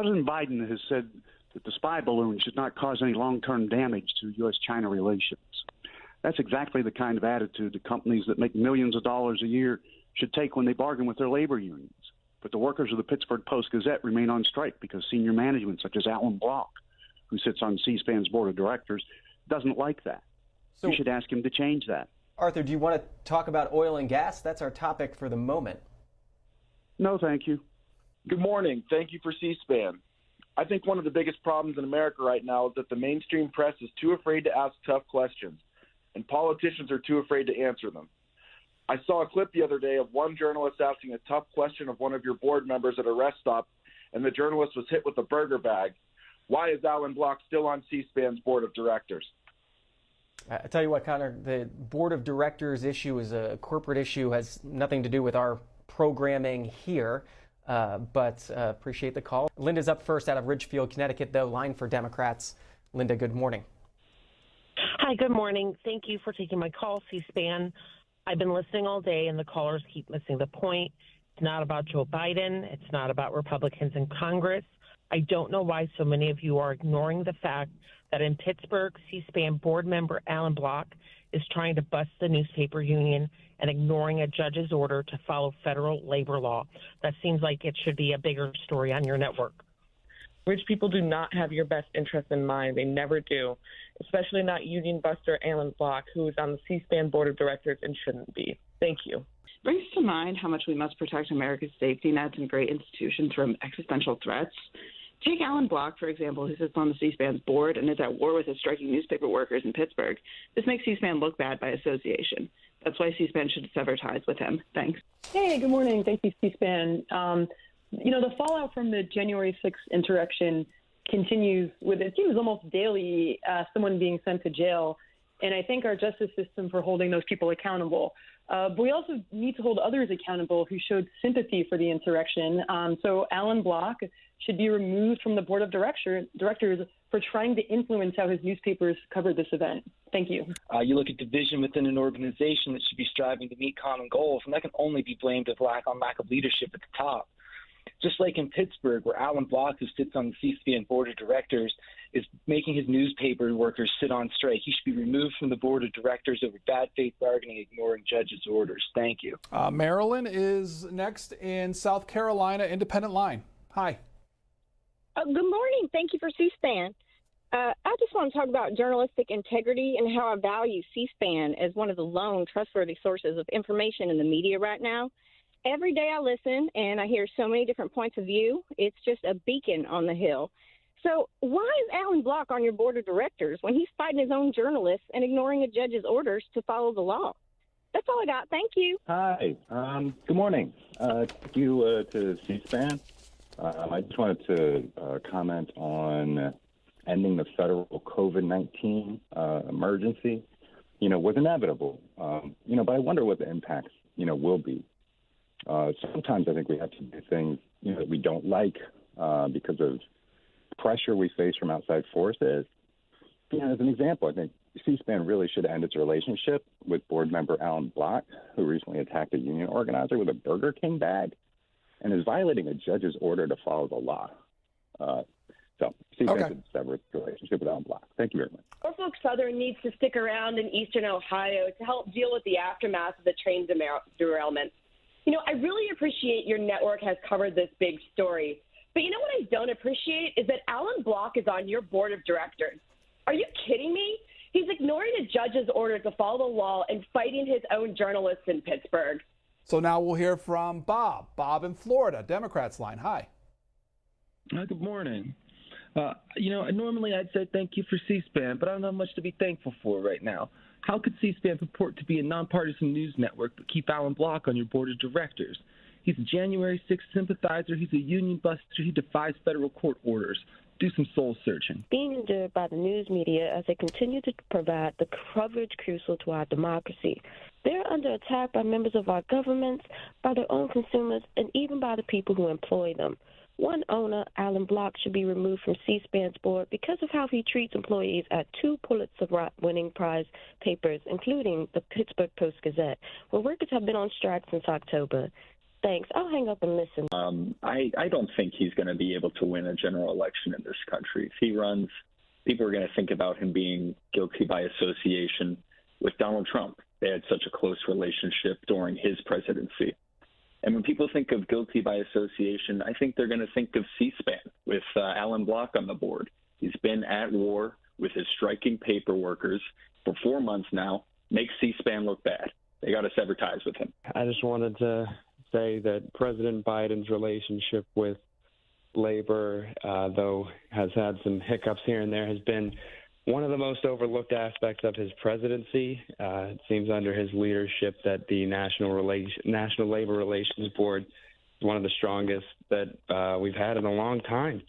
President Biden has said that the spy balloon should not cause any long-term damage to U.S.-China relations. That's exactly the kind of attitude the companies that make millions of dollars a year should take when they bargain with their labor unions. But the workers of the Pittsburgh Post-Gazette remain on strike because senior management, such as Allan Block, who sits on C-SPAN's board of directors, doesn't like that. So you should ask him to change that. Arthur, do you want to talk about oil and gas? That's our topic for the moment. No, thank you. Good morning. Thank you for C-SPAN. I think one of the biggest problems in America right now is that the mainstream press is too afraid to ask tough questions, and politicians are too afraid to answer them. I saw a clip the other day of one journalist asking a tough question of one of your board members at a rest stop, and the journalist was hit with a burger bag. Why is Allan Block still on C-SPAN's board of directors? I tell you what, Connor, the board of directors issue is a corporate issue, has nothing to do with our programming here, but appreciate the call. Linda's up first out of Ridgefield, Connecticut, though, line for Democrats. Linda, good morning. Hi, good morning. Thank you for taking my call, C-SPAN. I've been listening all day, and the callers keep missing the point. It's not about Joe Biden. It's not about Republicans in Congress. I don't know why so many of you are ignoring the fact that in Pittsburgh, C-SPAN board member Allan Block is trying to bust the newspaper union and ignoring a judge's order to follow federal labor law. That seems like it should be a bigger story on your network. Rich people do not have your best interest in mind. They never do, especially not union buster Allan Block, who is on the C-SPAN board of directors and shouldn't be. Thank you. Brings to mind how much we must protect America's safety nets and great institutions from existential threats. Take Allan Block, for example, who sits on the C-SPAN's board and is at war with his striking newspaper workers in Pittsburgh. This makes C-SPAN look bad by association. That's why C-SPAN should sever ties with him. Thanks. Hey, good morning. Thank you, C-SPAN. The fallout from the January 6th insurrection continues with, it seems almost daily, someone being sent to jail. And I thank our justice system for holding those people accountable. But we also need to hold others accountable who showed sympathy for the insurrection. So Allan Block should be removed from the board of directors for trying to influence how his newspapers covered this event. Thank you. You look at division within an organization that should be striving to meet common goals, and that can only be blamed as lack of leadership at the top. Just like in Pittsburgh, where Allan Block, who sits on the C-SPAN board of directors, is making his newspaper workers sit on strike. He should be removed from the board of directors over bad faith bargaining, ignoring judges' orders. Thank you. Marilyn is next in South Carolina, independent line. Hi. Good morning. Thank you for C-SPAN. I just want to talk about journalistic integrity and how I value C-SPAN as one of the lone trustworthy sources of information in the media right now. Every day I listen and I hear so many different points of view. It's just a beacon on the hill. So why is Allan Block on your board of directors when he's fighting his own journalists and ignoring a judge's orders to follow the law? That's all I got. Thank you. Hi. Good morning. Thank you to C-SPAN. I just wanted to comment on ending the federal COVID-19 emergency. Was inevitable. But I wonder what the impacts, will be. Sometimes I think we have to do things, that we don't like because of pressure we face from outside forces. As an example, I think C-SPAN really should end its relationship with board member Allan Block, who recently attacked a union organizer with a Burger King bag and is violating a judge's order to follow the law. So C-SPAN should sever its relationship with Allan Block. Thank you very much. Norfolk Southern needs to stick around in eastern Ohio to help deal with the aftermath of the train derailment. I really appreciate your network has covered this big story. But what I don't appreciate is that Allan Block is on your board of directors. Are you kidding me? He's ignoring a judge's order to follow the law and fighting his own journalists in Pittsburgh. So now we'll hear from Bob. Bob in Florida, Democrats line. Hi. Good morning. Normally I'd say thank you for C-SPAN, but I don't have much to be thankful for right now. How could C-SPAN purport to be a nonpartisan news network but keep Allan Block on your board of directors? He's a January 6th sympathizer. He's a union buster. He defies federal court orders. Do some soul searching. Being endured by the news media as they continue to provide the coverage crucial to our democracy. They're under attack by members of our governments, by their own consumers, and even by the people who employ them. One owner, Allan Block, should be removed from C-SPAN's board because of how he treats employees at 2 Pulitzer-winning prize papers, including the Pittsburgh Post-Gazette, where workers have been on strike since October. Thanks. I'll hang up and listen. I don't think he's going to be able to win a general election in this country. If he runs, people are going to think about him being guilty by association with Donald Trump. They had such a close relationship during his presidency. And when people think of guilty by association, I think they're going to think of C-SPAN with Allan Block on the board. He's been at war with his striking paper workers for 4 months now, makes C-SPAN look bad. They got to sever ties with him. I just wanted to say that President Biden's relationship with labor, though has had some hiccups here and there, has been one of the most overlooked aspects of his presidency. It seems under his leadership that the National Labor Relations Board is one of the strongest that we've had in a long time.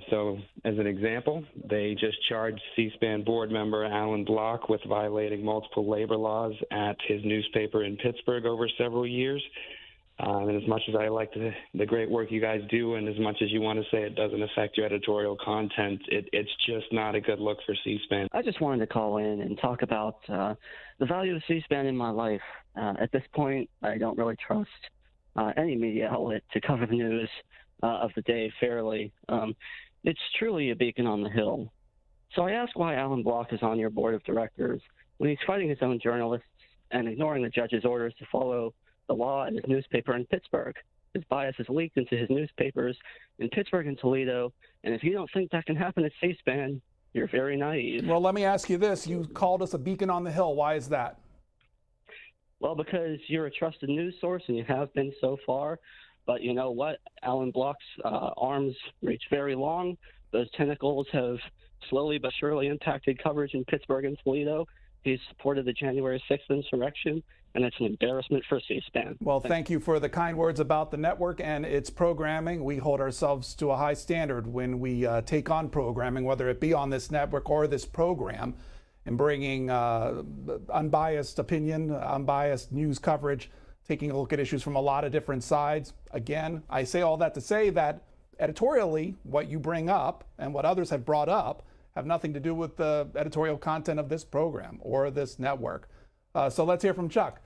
So, as an example, they just charged C-SPAN board member Allan Block with violating multiple labor laws at his newspaper in Pittsburgh over several years. And as much as I like the great work you guys do, and as much as you want to say it doesn't affect your editorial content, it's just not a good look for C-SPAN. I just wanted to call in and talk about the value of C-SPAN in my life. At this point, I don't really trust any media outlet to cover the news of the day fairly. It's truly a beacon on the hill. So I ask why Allan Block is on your board of directors when he's fighting his own journalists and ignoring the judge's orders to follow the law at his newspaper in Pittsburgh. His bias is leaked into his newspapers in Pittsburgh and Toledo, and if you don't think that can happen at C-SPAN, you're very naive. Well, let me ask you this. You called us a beacon on the hill. Why is that? Well, because you're a trusted news source, and you have been so far. But you know what? Allan Block's arms reach very long. Those tentacles have slowly but surely impacted coverage in Pittsburgh and Toledo. He's supported the January 6th insurrection, and it's an embarrassment for C-SPAN. Well, thank you for the kind words about the network and its programming. We hold ourselves to a high standard when we take on programming, whether it be on this network or this program, and bringing unbiased opinion, unbiased news coverage, taking a look at issues from a lot of different sides. Again, I say all that to say that editorially, what you bring up and what others have brought up have nothing to do with the editorial content of this program or this network. So let's hear from Chuck.